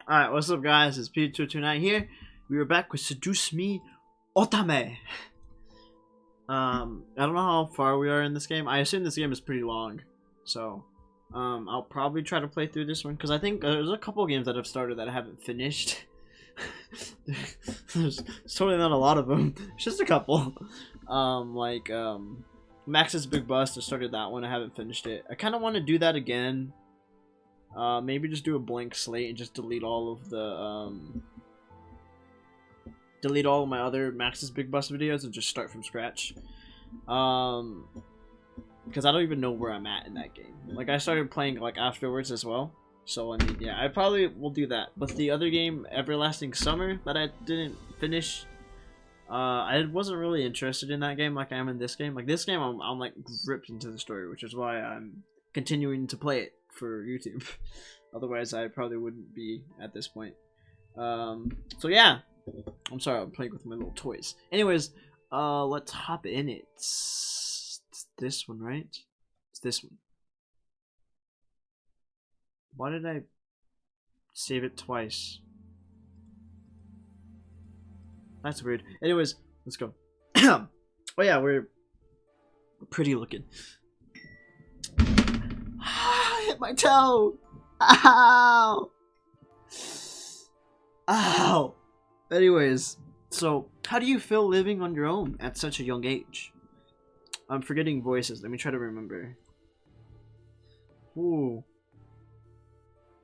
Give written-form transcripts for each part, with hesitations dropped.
Alright, what's up guys, it's P229 here. We are back with Suduce Me Otome. I don't know how far we are in this game. I assume this game is pretty long. So, I'll probably try to play through this one. Because I think there's a couple of games that I've started that I haven't finished. there's totally not a lot of them. It's just a couple. Max's Big Bust, I started that one. I haven't finished it. I kind of want to do that again. Maybe just do a blank slate and just delete all of the, delete all of my other Max's Big Bust videos and just start from scratch. Because I don't even know where I'm at in that game. Like, I started playing, like, afterwards as well. So, I mean, yeah, I probably will do that. But the other game, Everlasting Summer, that I didn't finish, I wasn't really interested in that game like I am in this game. Like, this game, I'm like, gripped into the story, which is why I'm continuing to play it for YouTube. Otherwise I probably wouldn't be at this point. So yeah, I'm sorry, I'm playing with my little toys. Anyways, let's hop in it. It's this one, right? It's this one. Why did I save it twice? That's weird. Anyways, let's go. Oh yeah, we're pretty looking. Hit my toe. Ow. Ow. Anyways, so how do you feel living on your own at such a young age? I'm forgetting voices. Let me try to remember. Ooh.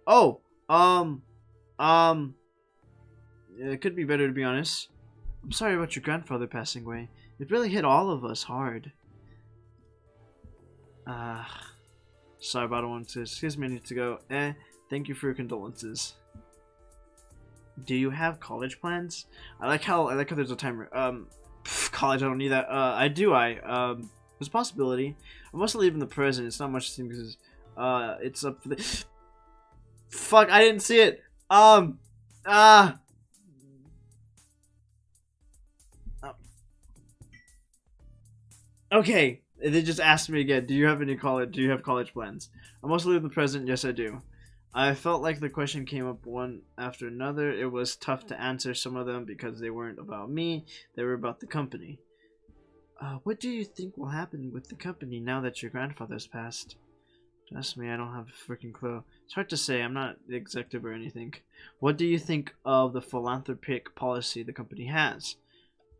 Oh. It could be better, to be honest. I'm sorry about your grandfather passing away. It really hit all of us hard. Sorry about one to. Excuse me, I need to go. Thank you for your condolences. Do you have college plans? I like how there's a timer. College, I don't need that. I do. There's a possibility. I must live in the present. It's not much to think because it's up for the. Fuck! I didn't see it. Okay. They just asked me again, do you have college plans? I mostly live in the present, yes I do. I felt like the question came up one after another. It was tough to answer some of them because they weren't about me, they were about the company. What do you think will happen with the company now that your grandfather's passed? Trust me, I don't have a freaking clue. It's hard to say, I'm not the executive or anything. What do you think of the philanthropic policy the company has?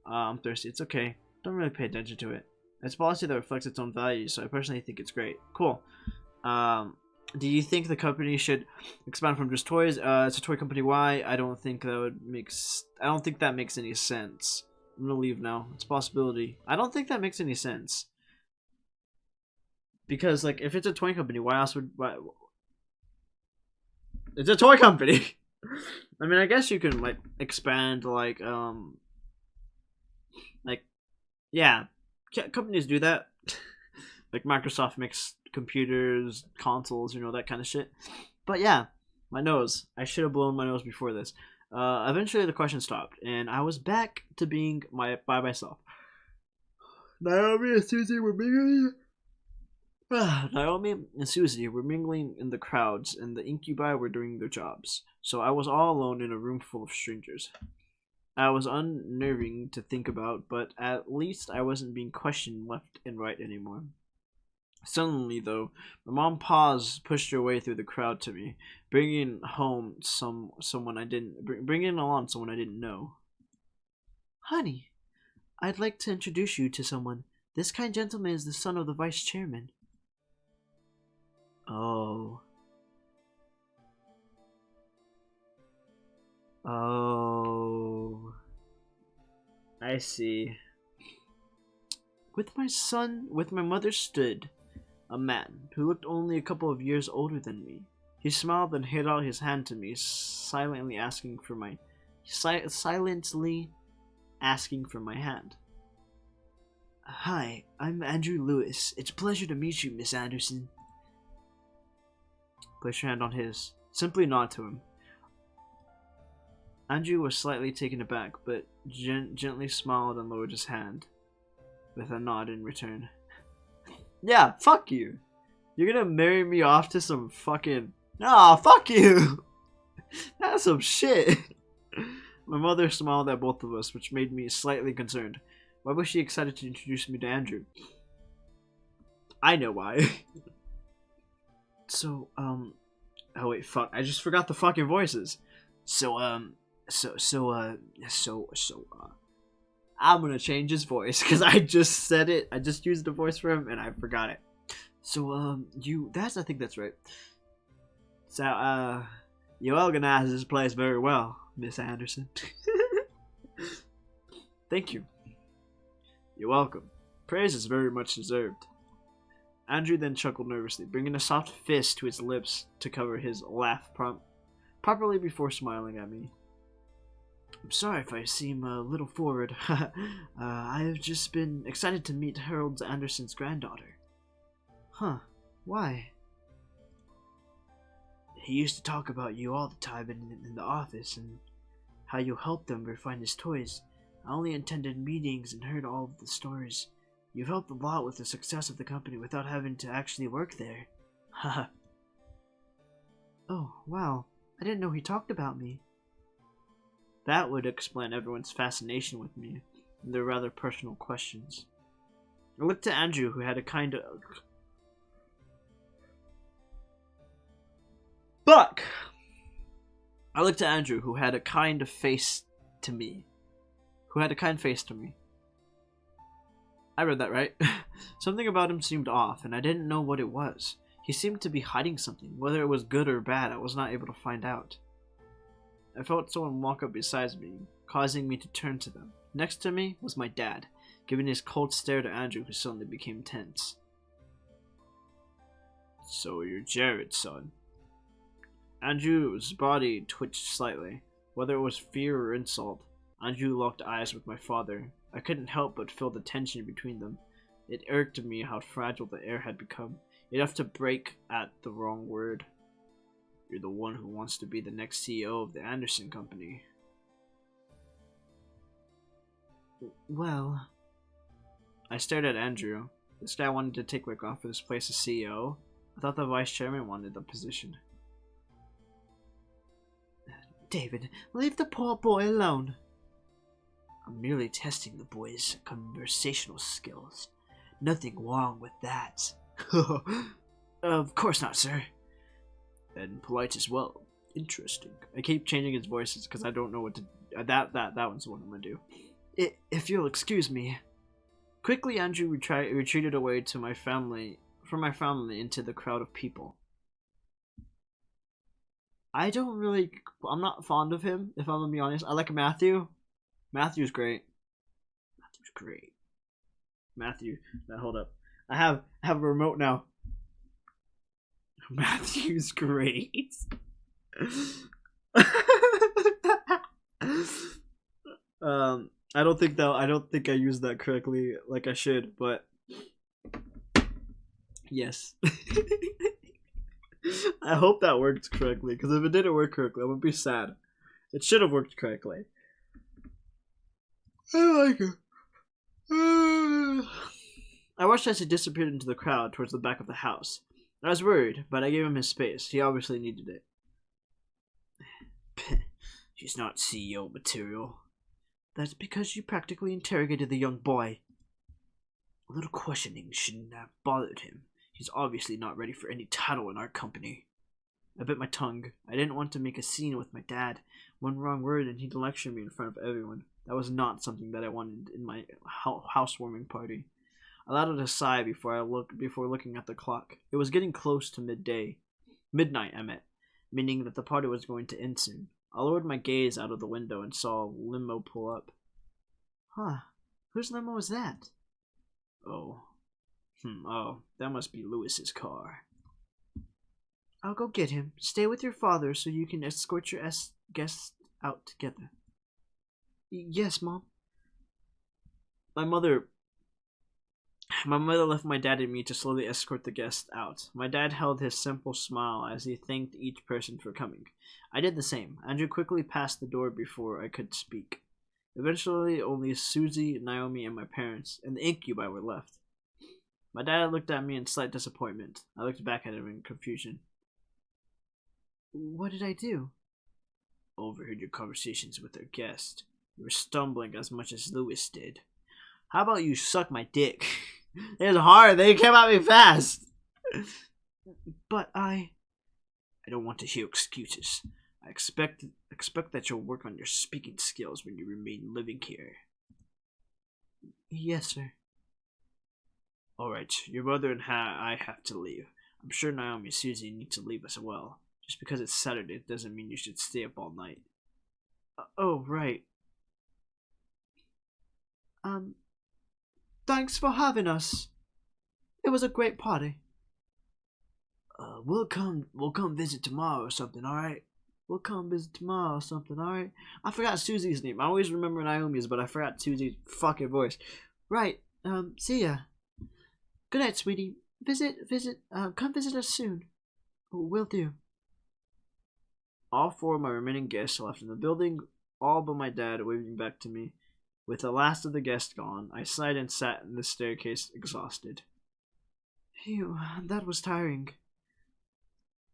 I'm thirsty, it's okay. Don't really pay attention to it. It's a policy that reflects its own values, so I personally think it's great. Cool. Do you think the company should expand from just toys? It's a toy company. Why? I don't think that makes any sense. I'm gonna leave now. It's a possibility. I don't think that makes any sense. Because, like, if it's a toy company, why else would... Why... It's a toy company! I mean, I guess you can, like, expand, like, yeah. Companies do that. Like Microsoft makes computers, consoles, you know, that kind of shit. But yeah, my nose. I should have blown my nose before this. Eventually the question stopped, and I was back to being by myself. Naomi and Susie were mingling in the crowds, and the incubi were doing their jobs. So I was all alone in a room full of strangers. I was unnerving to think about, but at least I wasn't being questioned left and right anymore. Suddenly, though, my mom pushed her way through the crowd to me, bringing along someone I didn't know. Honey, I'd like to introduce you to someone. This kind gentleman is the son of the vice chairman. Oh. Oh, I see. With my mother stood a man who looked only a couple of years older than me. He smiled and held out his hand to me, silently asking for my hand. Hi, I'm Andrew Lewis. It's a pleasure to meet you, Miss Anderson. Place your hand on his. Simply nod to him. Andrew was slightly taken aback, but gently smiled and lowered his hand, with a nod in return. Yeah, fuck you. You're gonna marry me off to some fucking... Ah, fuck you! That's some shit. My mother smiled at both of us, which made me slightly concerned. Why was she excited to introduce me to Andrew? I know why. So, oh wait, fuck, I just forgot the fucking voices. I'm gonna change his voice, because I just said it, I just used the voice for him, and I forgot it. So, I think that's right. So, you organize this place very well, Miss Anderson. Thank you. You're welcome. Praise is very much deserved. Andrew then chuckled nervously, bringing a soft fist to his lips to cover his laugh properly before smiling at me. I'm sorry if I seem a little forward. I've just been excited to meet Harold Anderson's granddaughter. Huh, why? He used to talk about you all the time in the office, and how you helped them refine his toys. I only attended meetings and heard all of the stories. You've helped a lot with the success of the company without having to actually work there. Haha. Oh, wow. I didn't know he talked about me. That would explain everyone's fascination with me and their rather personal questions. I looked to Andrew, who had a kind of... Fuck! I looked to Andrew, who had a kind face to me. I read that right. Something about him seemed off, and I didn't know what it was. He seemed to be hiding something. Whether it was good or bad, I was not able to find out. I felt someone walk up beside me, causing me to turn to them. Next to me was my dad, giving his cold stare to Andrew, who suddenly became tense. So you're Jared's son. Andrew's body twitched slightly, whether it was fear or insult. Andrew locked eyes with my father. I couldn't help but feel the tension between them. It irked me how fragile the air had become, enough to break at the wrong word. You're the one who wants to be the next CEO of the Anderson Company. Well... I stared at Andrew. This guy wanted to take Rick off for this place as CEO. I thought the vice chairman wanted the position. David, leave the poor boy alone. I'm merely testing the boy's conversational skills. Nothing wrong with that. Of course not, sir. And polite as well. Interesting. I keep changing his voices because I don't know what to... That one's the one I'm gonna do. If you'll excuse me. Quickly, Andrew retreated away from my family into the crowd of people. I'm not fond of him, if I'm gonna be honest. I like Matthew. Matthew's great. Matthew, now hold up. I have a remote now. Matthew's great. I don't think I used that correctly like I should, but yes. I hope that worked correctly, because if it didn't work correctly, I would be sad. It should have worked correctly. I like it. I watched as he disappeared into the crowd towards the back of the house. I was worried, but I gave him his space. He obviously needed it. She's not CEO material. That's because you practically interrogated the young boy. A little questioning shouldn't have bothered him. He's obviously not ready for any title in our company. I bit my tongue. I didn't want to make a scene with my dad. One wrong word and he'd lecture me in front of everyone. That was not something that I wanted in my housewarming party. I let out a sigh before looking at the clock. It was getting close to midnight, meaning that the party was going to end soon. I lowered my gaze out of the window and saw a limo pull up. Huh. Whose limo is that? Oh, that must be Lewis's car. I'll go get him. Stay with your father so you can escort your guests out together. Yes, Mom. My mother left my dad and me to slowly escort the guests out. My dad held his simple smile as he thanked each person for coming. I did the same. Andrew quickly passed the door before I could speak. Eventually, only Susie, Naomi, and my parents and the incubi were left. My dad looked at me in slight disappointment. I looked back at him in confusion. What did I do? overheard your conversations with our guest. You were stumbling as much as Lewis did. How about you suck my dick? It was hard. They came at me fast. But I don't want to hear excuses. I expect that you'll work on your speaking skills when you remain living here. Yes, sir. Alright, your mother and I have to leave. I'm sure Naomi and Susie need to leave as well. Just because it's Saturday doesn't mean you should stay up all night. Oh, right. Thanks for having us. It was a great party. We'll come visit tomorrow or something, alright? We'll come visit tomorrow or something, alright? I forgot Susie's name. I always remember Naomi's, but I forgot Susie's fucking voice. Right, see ya. Good night, sweetie. Come visit us soon. Will do. All four of my remaining guests left in the building, all but my dad waving back to me. With the last of the guests gone, I sighed and sat in the staircase, exhausted. Phew, that was tiring.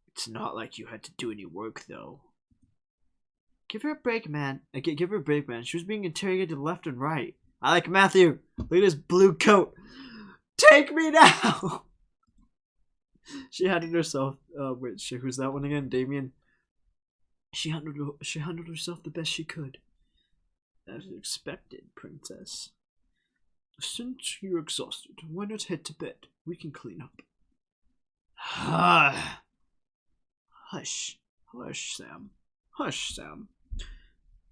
It's not like you had to do any work, though. Give her a break, man. Give her a break, man. She was being interrogated left and right. I like Matthew. Look at his blue coat. Take me now! She handled herself. Wait, who's that one again? Damien? She handled herself the best she could. As expected, princess. Since you're exhausted, why not head to bed? We can clean up. Hush. Hush, Sam. Hush, Sam.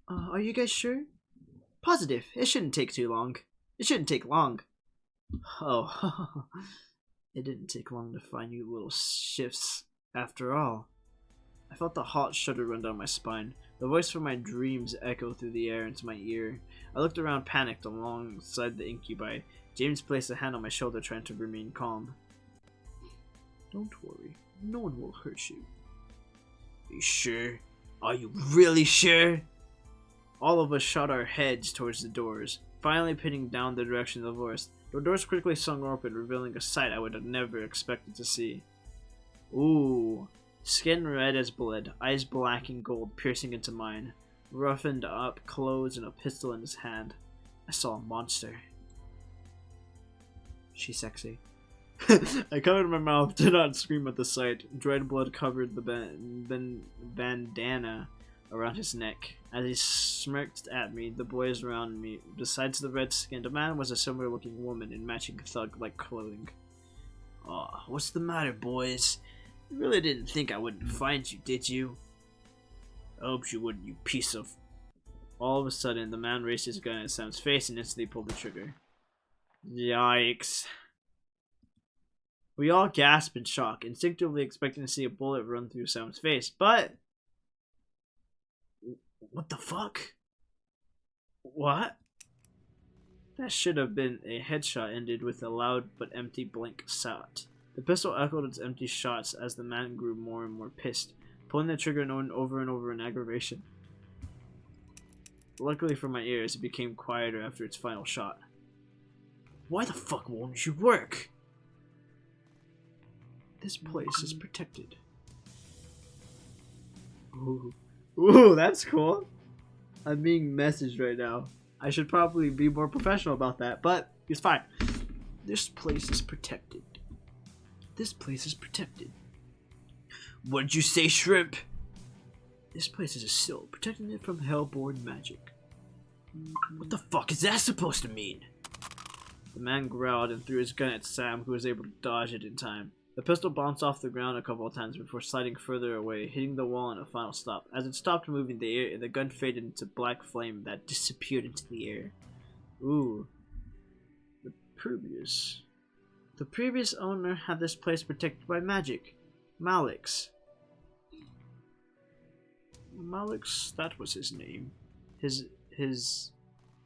Are you guys sure? Positive. It shouldn't take too long. It shouldn't take long. Oh, it didn't take long to find you little shifts after all. I felt the hot shudder run down my spine. The voice from my dreams echoed through the air into my ear. I looked around, panicked, alongside the incubi. James placed a hand on my shoulder, trying to remain calm. Don't worry. No one will hurt you. Are you sure? Are you really sure? All of us shot our heads towards the doors, finally pinning down the direction of the voice. The doors quickly swung open, revealing a sight I would have never expected to see. Ooh. Skin red as blood, eyes black and gold piercing into mine, roughened up clothes and a pistol in his hand. I saw a monster. She's sexy. I covered my mouth, did not scream at the sight. Dried blood covered the bandana around his neck. As he smirked at me, the boys around me, besides the red-skinned man, was a similar-looking woman in matching thug-like clothing. Aw, what's the matter, boys? You really didn't think I wouldn't find you, did you? I hoped you wouldn't, you piece of... All of a sudden, the man raised his gun at Sam's face and instantly pulled the trigger. Yikes. We all gasped in shock, instinctively expecting to see a bullet run through Sam's face, but... What the fuck? What? That should have been a headshot ended with a loud but empty blank shot. The pistol echoed its empty shots as the man grew more and more pissed, pulling the trigger over and over in aggravation. Luckily for my ears, it became quieter after its final shot. Why the fuck won't you work? This place is protected. Ooh, that's cool. I'm being messaged right now. I should probably be more professional about that, but it's fine. This place is protected. This place is protected. What'd you say, Shrimp? This place is a seal, protecting it from hellborn magic. What the fuck is that supposed to mean? The man growled and threw his gun at Sam, who was able to dodge it in time. The pistol bounced off the ground a couple of times before sliding further away, hitting the wall in a final stop. As it stopped moving, the gun faded into black flame that disappeared into the air. Ooh. The previous owner had this place protected by magic. Malix, that was his name. His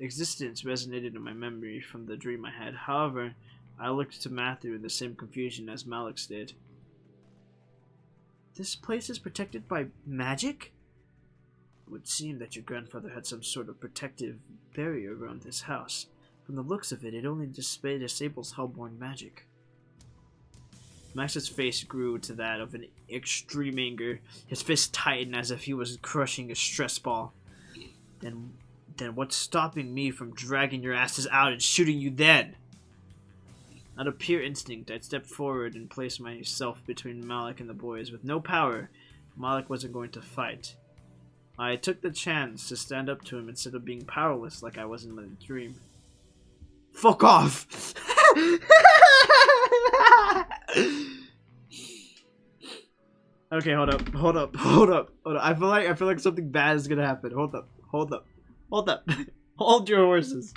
existence resonated in my memory from the dream I had. However, I looked to Matthew in the same confusion as Malix did. This place is protected by magic? It would seem that your grandfather had some sort of protective barrier around this house. From the looks of it, it only disables hellborn magic. Max's face grew to that of an extreme anger. His fist tightened as if he was crushing a stress ball. Then what's stopping me from dragging your asses out and shooting you then? Out of pure instinct, I'd stepped forward and placed myself between Malik and the boys. With no power, Malik wasn't going to fight. I took the chance to stand up to him instead of being powerless like I was in a dream. Fuck off! Okay, hold up. I feel like something bad is gonna happen. Hold up. Hold your horses.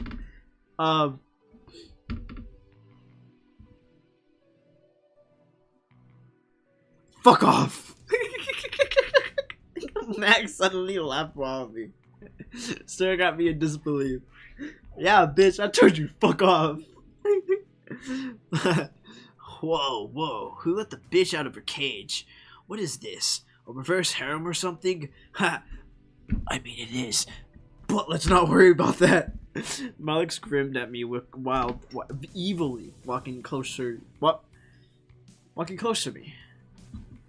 Fuck off! Max suddenly laughed wildly, staring at me in disbelief. Yeah, bitch, I told you, fuck off. Whoa, who let the bitch out of her cage? What is this? A reverse harem or something? Ha! I mean, it is. But let's not worry about that. Malik screamed at me with evilly, walking closer. What? Walking close to me.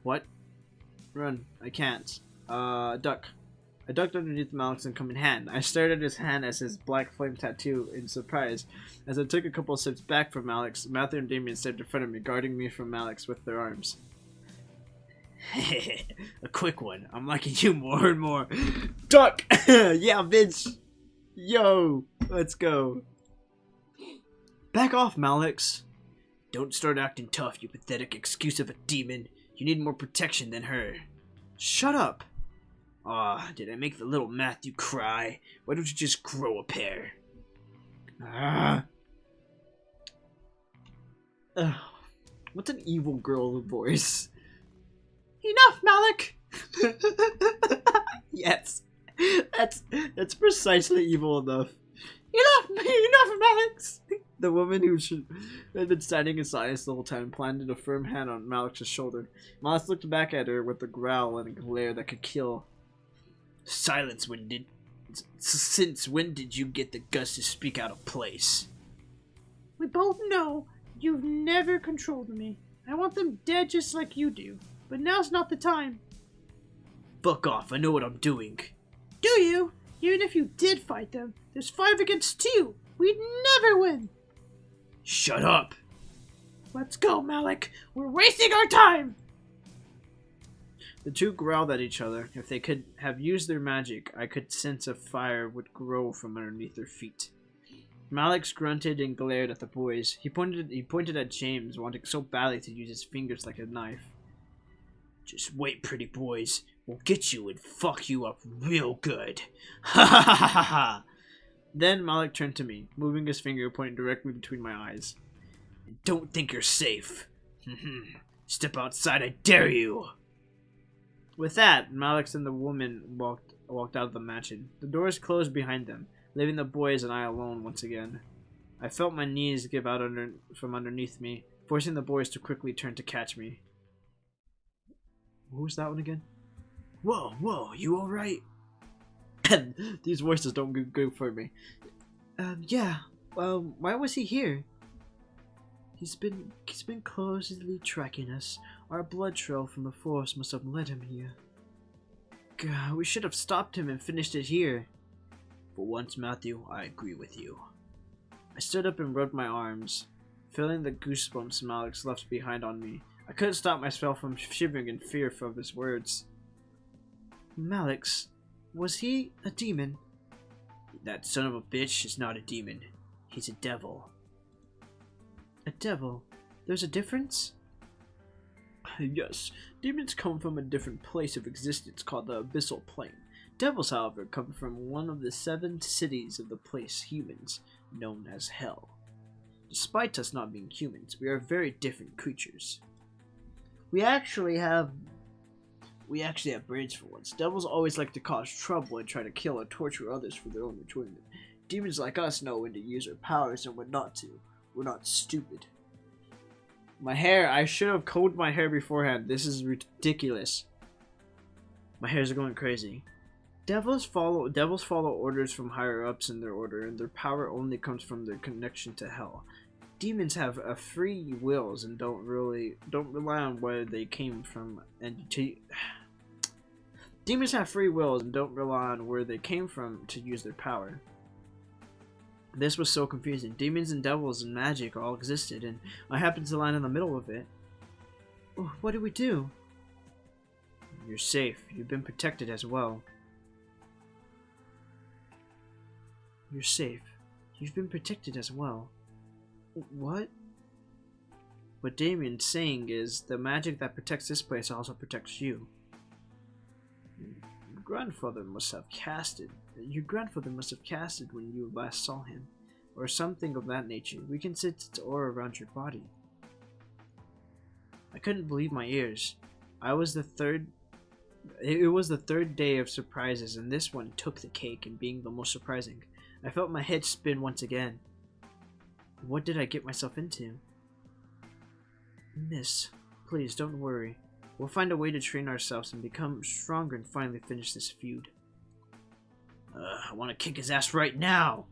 What? Run. I can't. Duck. I ducked underneath Malik's incoming hand. I stared at his hand as his black flame tattoo in surprise. As I took a couple steps back from Alex, Matthew and Damien stepped in front of me, guarding me from Alex with their arms. A quick one. I'm liking you more and more. Duck! Yeah, bitch! Yo! Let's go. Back off, Malix. Don't start acting tough, you pathetic excuse of a demon. You need more protection than her. Shut up! Aw, did I make the little Matthew cry? Why don't you just grow a pair? What's an evil girl voice? Enough, Malik! Yes. That's precisely evil enough. Enough, Malix! The woman who had been standing in silence the whole time planted a firm hand on Malik's shoulder. Malix looked back at her with a growl and a glare that could kill. Silence, since when did you get the guts to speak out of place? We both know you've never controlled me. I want them dead just like you do. But now's not the time. Fuck off, I know what I'm doing. Do you? Even if you did fight them, there's 5 against 2. We'd never win. Shut up. Let's go, Malik. We're wasting our time. The two growled at each other. If they could have used their magic, I could sense a fire would grow from underneath their feet. Malik grunted and glared at the boys. He pointed at James, wanting so badly to use his fingers like a knife. Just wait, pretty boys. We'll get you and fuck you up real good. Ha ha ha ha ha. Then Malik turned to me, moving his finger pointing directly between my eyes. Don't think you're safe. Step outside, I dare you. With that, Malik and the woman walked out of the mansion. The doors closed behind them, leaving the boys and I alone once again. I felt my knees give out from underneath me, forcing the boys to quickly turn to catch me. What was that one again? Whoa, you alright? These voices don't go good for me. Yeah. Why was he here? He's been closely tracking us. Our blood trail from the forest must have led him here. God, we should have stopped him and finished it here. For once, Matthew, I agree with you. I stood up and rubbed my arms, feeling the goosebumps Malix left behind on me. I couldn't stop myself from shivering in fear from his words. Malix, was he a demon? That son of a bitch is not a demon. He's a devil. A devil? There's a difference? Yes, demons come from a different place of existence called the Abyssal Plane. Devils, however, come from one of the 7 cities of the place humans, known as Hell. Despite us not being humans, we are very different creatures. We actually have brains for once. Devils always like to cause trouble and try to kill or torture others for their own enjoyment. Demons like us know when to use our powers and when not to. We're not stupid. My hair, I should have combed my hair beforehand. This is ridiculous. My hairs are going crazy. Devils follow orders from higher ups in their order, and their power only comes from their connection to hell. demons have free wills and don't rely on where they came from. Demons have free wills and don't rely on where they came from to use their power. This was so confusing. Demons and devils and magic all existed, and I happened to land in the middle of it. What do we do? You're safe. You've been protected as well. You're safe. You've been protected as well. What? What Damien's saying is the magic that protects this place also protects you. Your grandfather must have casted when you last saw him, or something of that nature. We can sense its aura around your body. I couldn't believe my ears. It was the third day of surprises, and this one took the cake in being the most surprising. I felt my head spin once again. What did I get myself into? Miss, please don't worry. We'll find a way to train ourselves and become stronger and finally finish this feud. I want to kick his ass right now!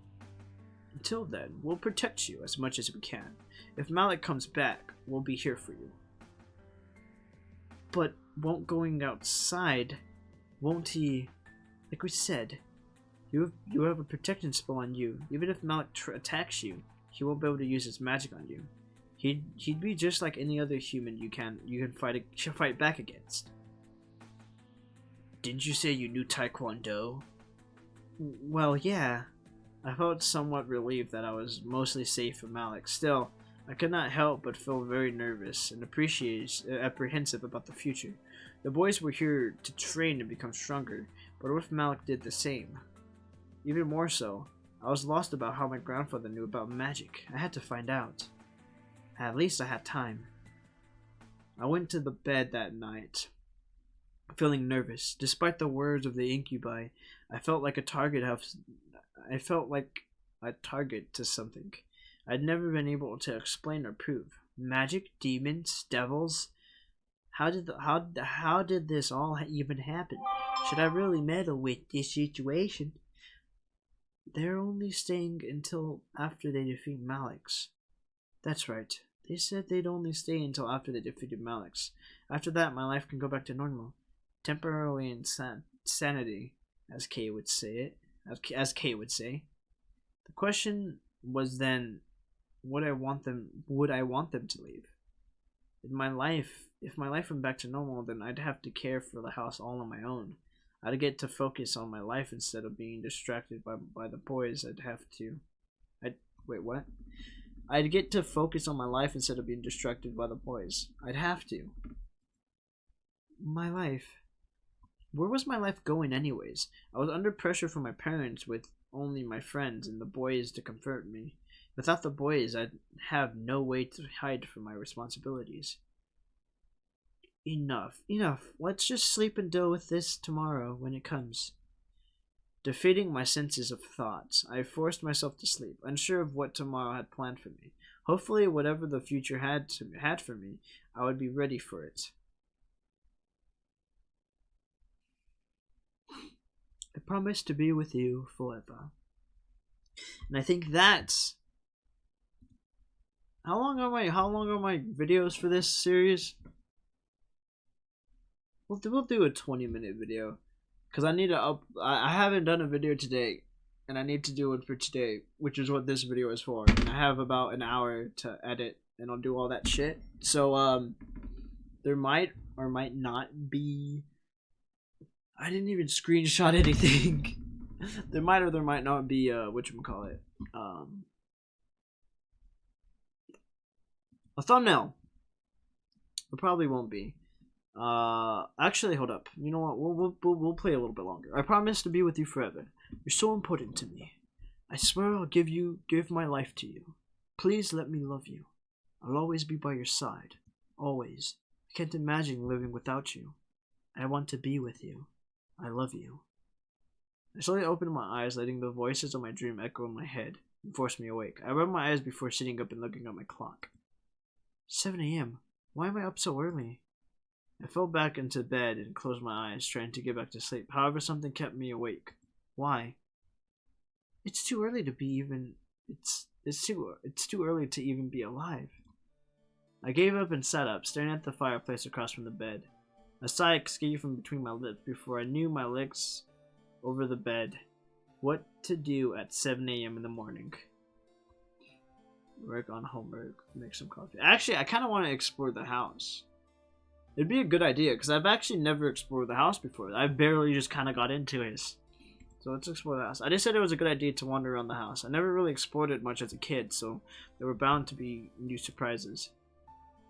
Until then, we'll protect you as much as we can. If Malik comes back, we'll be here for you. But won't going outside, won't he... Like we said, you have a protection spell on you. Even if Malik attacks you, he won't be able to use his magic on you. He'd be just like any other human you can fight back against. Didn't you say you knew Taekwondo? Well, yeah. I felt somewhat relieved that I was mostly safe from Malik. Still, I could not help but feel very nervous and apprehensive about the future. The boys were here to train and become stronger, but what if Malik did the same? Even more so, I was lost about how my grandfather knew about magic. I had to find out. At least I had time. I went to the bed that night, feeling nervous. Despite the words of the incubi, I felt like a target to something I'd never been able to explain or prove. Magic, demons, devils. How did this all even happen? Should I really meddle with this situation? They're only staying until after they defeat Malik's. That's right. They said they'd only stay until after they defeated Malik's. After that, my life can go back to normal. Temporarily insanity, as Kay would say. The question was then, would I want them to leave? If my life went back to normal, then I'd have to care for the house all on my own. I'd get to focus on my life instead of being distracted by the boys. I'd get to focus on my life instead of being distracted by the boys. I'd have to. My life. Where was my life going anyways? I was under pressure from my parents with only my friends and the boys to comfort me. Without the boys, I'd have no way to hide from my responsibilities. Enough. Let's just sleep and deal with this tomorrow when it comes. Defeating my senses of thoughts, I forced myself to sleep, unsure of what tomorrow had planned for me. Hopefully, whatever the future had for me, I would be ready for it. I promise to be with you forever. And I think that's... How long are my videos for this series? We'll do a 20-minute video. Because I need to I haven't done a video today. And I need to do one for today. Which is what this video is for. And I have about an hour to edit. And I'll do all that shit. So, there might or might not be... I didn't even screenshot anything. There might or there might not be, whatchamacallit. A thumbnail. There probably won't be. Actually, hold up. You know what? We'll play a little bit longer. I promise to be with you forever. You're so important to me. I swear I'll give my life to you. Please let me love you. I'll always be by your side. Always. I can't imagine living without you. I want to be with you. I love you. I slowly opened my eyes, letting the voices of my dream echo in my head and force me awake. I rubbed my eyes before sitting up and looking at my clock. 7 a.m. Why am I up so early? I fell back into bed and closed my eyes, trying to get back to sleep. However, something kept me awake. Why? It's too early to be even... It's too early to even be alive. I gave up and sat up, staring at the fireplace across from the bed. A sigh escaped from between my lips before I knew my legs over the bed. What to do at 7 a.m. in the morning. Work on homework, make some coffee. Actually, I kind of want to explore the house. It'd be a good idea, because I've actually never explored the house before. I barely just kind of got into it. So let's explore the house. I just said it was a good idea to wander around the house. I never really explored it much as a kid, so there were bound to be new surprises.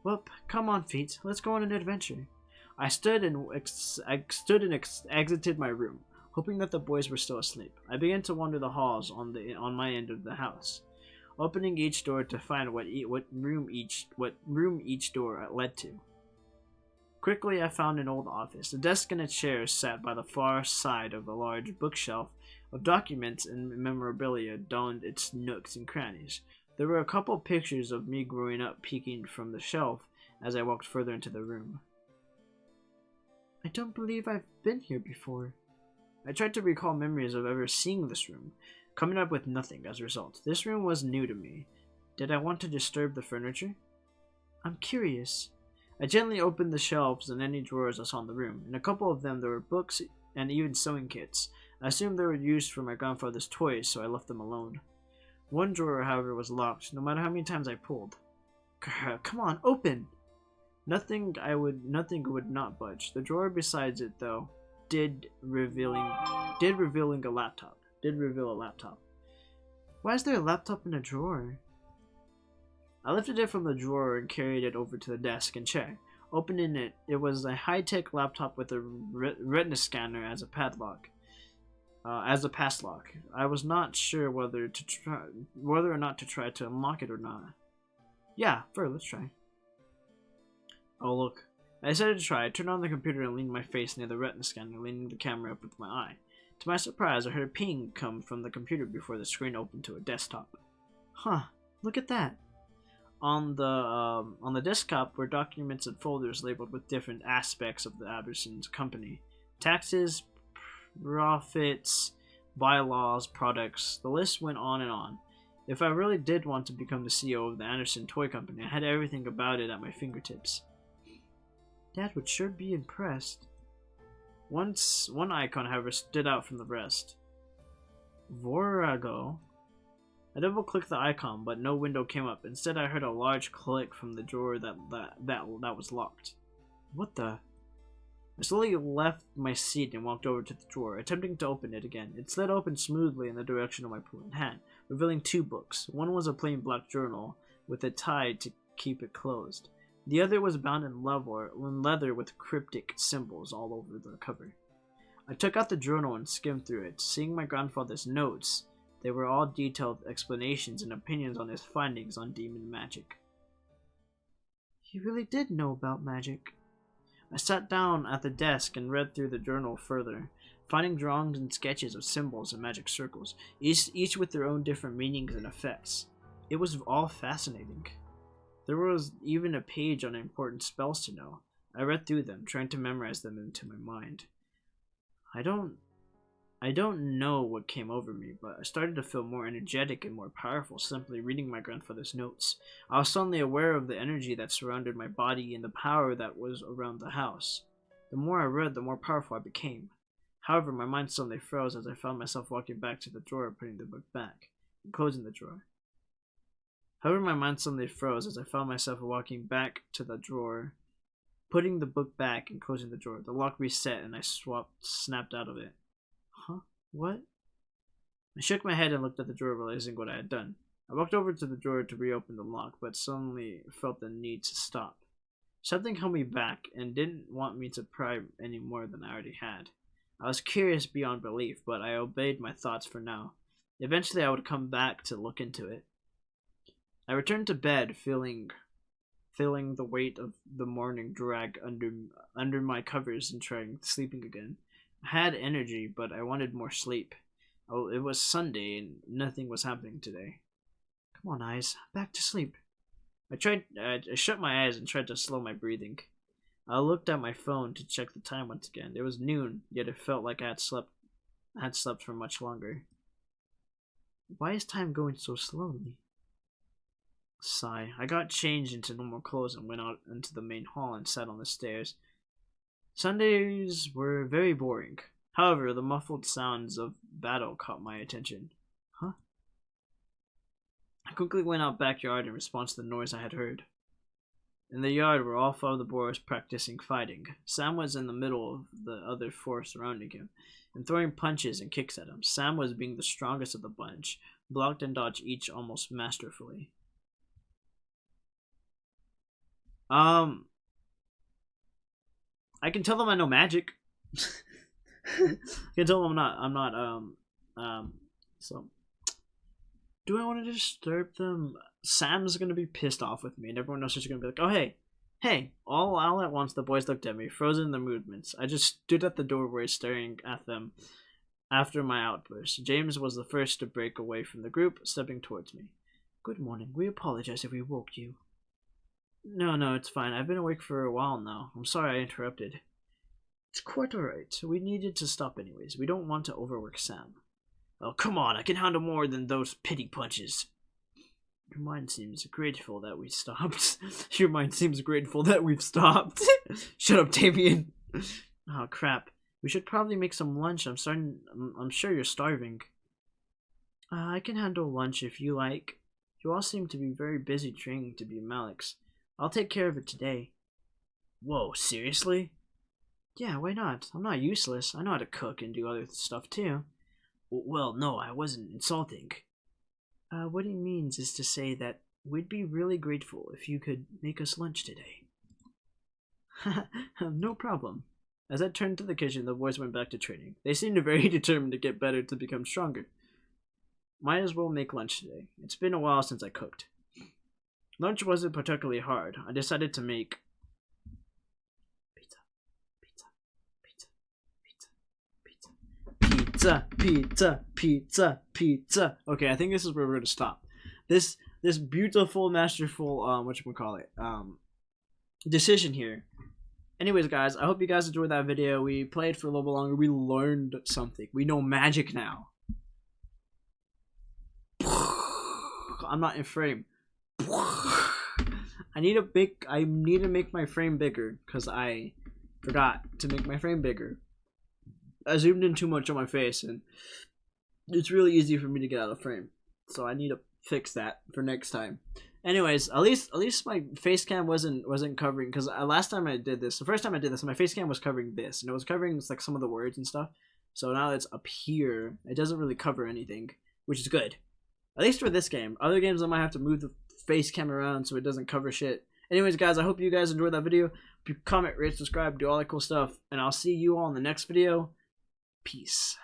Well, come on, feet. Let's go on an adventure. I stood and exited my room, hoping that the boys were still asleep. I began to wander the halls on my end of the house, opening each door to find what room each door led to. Quickly, I found an old office. A desk and a chair sat by the far side of a large bookshelf of documents and memorabilia donned its nooks and crannies. There were a couple pictures of me growing up peeking from the shelf as I walked further into the room. I don't believe I've been here before. I tried to recall memories of ever seeing this room, coming up with nothing as a result. This room was new to me. Did I want to disturb the furniture? I'm curious. I gently opened the shelves and any drawers I saw in the room. In a couple of them there were books and even sewing kits. I assumed they were used for my grandfather's toys, so I left them alone. One drawer, however, was locked, no matter how many times I pulled. Come on, open! Nothing would not budge. The drawer beside it, though, did reveal a laptop. Why is there a laptop in a drawer? I lifted it from the drawer and carried it over to the desk and chair. Opening it, it was a high-tech laptop with a retina scanner as a padlock. As a pass lock. I was not sure whether or not to try to unlock it or not. Yeah, let's try. Oh look. I decided to try. I turned on the computer and leaned my face near the retina scanner, leaning the camera up with my eye. To my surprise, I heard a ping come from the computer before the screen opened to a desktop. Huh, look at that. On the desktop were documents and folders labeled with different aspects of the Albertsons company. Taxes, profits, bylaws, products. The list went on and on. If I really did want to become the CEO of the Anderson Toy Company, I had everything about it at my fingertips. Dad would sure be impressed. One icon, however, stood out from the rest. Vorago. I double-clicked the icon, but no window came up. Instead, I heard a large click from the drawer that was locked. What the? I slowly left my seat and walked over to the drawer, attempting to open it again. It slid open smoothly in the direction of my pointing hand, revealing two books. One was a plain black journal with a tie to keep it closed. The other was bound in leather with cryptic symbols all over the cover. I took out the journal and skimmed through it, seeing my grandfather's notes. They were all detailed explanations and opinions on his findings on demon magic. He really did know about magic. I sat down at the desk and read through the journal further, finding drawings and sketches of symbols and magic circles, each with their own different meanings and effects. It was all fascinating. There was even a page on important spells to know. I read through them, trying to memorize them into my mind. I don't know what came over me, but I started to feel more energetic and more powerful simply reading my grandfather's notes. I was suddenly aware of the energy that surrounded my body and the power that was around the house. The more I read, the more powerful I became. However, my mind suddenly froze as I found myself walking back to the drawer, putting the book back, and closing the drawer. Putting the book back and closing the drawer. The lock reset and I snapped out of it. Huh? What? I shook my head and looked at the drawer, realizing what I had done. I walked over to the drawer to reopen the lock, but suddenly felt the need to stop. Something held me back and didn't want me to pry any more than I already had. I was curious beyond belief, but I obeyed my thoughts for now. Eventually I would come back to look into it. I returned to bed, feeling the weight of the morning drag under my covers and trying sleeping again. I had energy, but I wanted more sleep. Oh, it was Sunday and nothing was happening today. Come on, eyes, back to sleep. I shut my eyes and tried to slow my breathing. I looked at my phone to check the time once again. It was noon, yet it felt like I had slept for much longer. Why is time going so slowly? Sigh. I got changed into normal clothes and went out into the main hall and sat on the stairs. Sundays were very boring. However, the muffled sounds of battle caught my attention. Huh? I quickly went out backyard in response to the noise I had heard. In the yard were all 5 of the boys practicing fighting. Sam was in the middle of the other 4 surrounding him and throwing punches and kicks at him. Sam was being the strongest of the bunch, blocked and dodged each almost masterfully. I can tell them I know magic. I can tell them I'm not, so. Do I want to disturb them? Sam's gonna be pissed off with me, and everyone else is gonna be like, oh, hey. All at once, the boys looked at me, frozen in their movements. I just stood at the doorway staring at them after my outburst. James was the first to break away from the group, stepping towards me. Good morning. We apologize if we woke you. No, it's fine. I've been awake for a while now. I'm sorry I interrupted. It's quite alright. We needed to stop anyways. We don't want to overwork Sam. Oh, come on. I can handle more than those pity punches. Your mind seems grateful that we stopped. Your mind seems grateful that we've stopped. Shut up, Damien. Oh, crap. We should probably make some lunch. I'm sure you're starving. I can handle lunch if you like. You all seem to be very busy training to be Malik's. I'll take care of it today. Whoa, seriously? Yeah, why not? I'm not useless. I know how to cook and do other stuff too. Well, no, I wasn't insulting. What he means is to say that we'd be really grateful if you could make us lunch today. No problem. As I turned to the kitchen, the boys went back to training. They seemed very determined to get better to become stronger. Might as well make lunch today. It's been a while since I cooked. Lunch wasn't particularly hard. I decided to make pizza. Okay, I think this is where we're gonna stop. This beautiful, masterful, decision here. Anyways, guys, I hope you guys enjoyed that video. We played for a little bit longer. We learned something. We know magic now. I'm not in frame. I need to make my frame bigger because I forgot to make my frame bigger. I zoomed in too much on my face and it's really easy for me to get out of frame. So I need to fix that for next time. Anyways, at least my face cam wasn't covering, because last time I did this, the first time I did this, my face cam was covering this, and it was covering like some of the words and stuff. So now it's up here. It doesn't really cover anything, which is good. At least for this game. Other games I might have to move the face cam around so it doesn't cover shit. Anyways, guys, I hope you guys enjoyed that video. Comment, rate, subscribe, do all that cool stuff, and I'll see you all in the next video. Peace.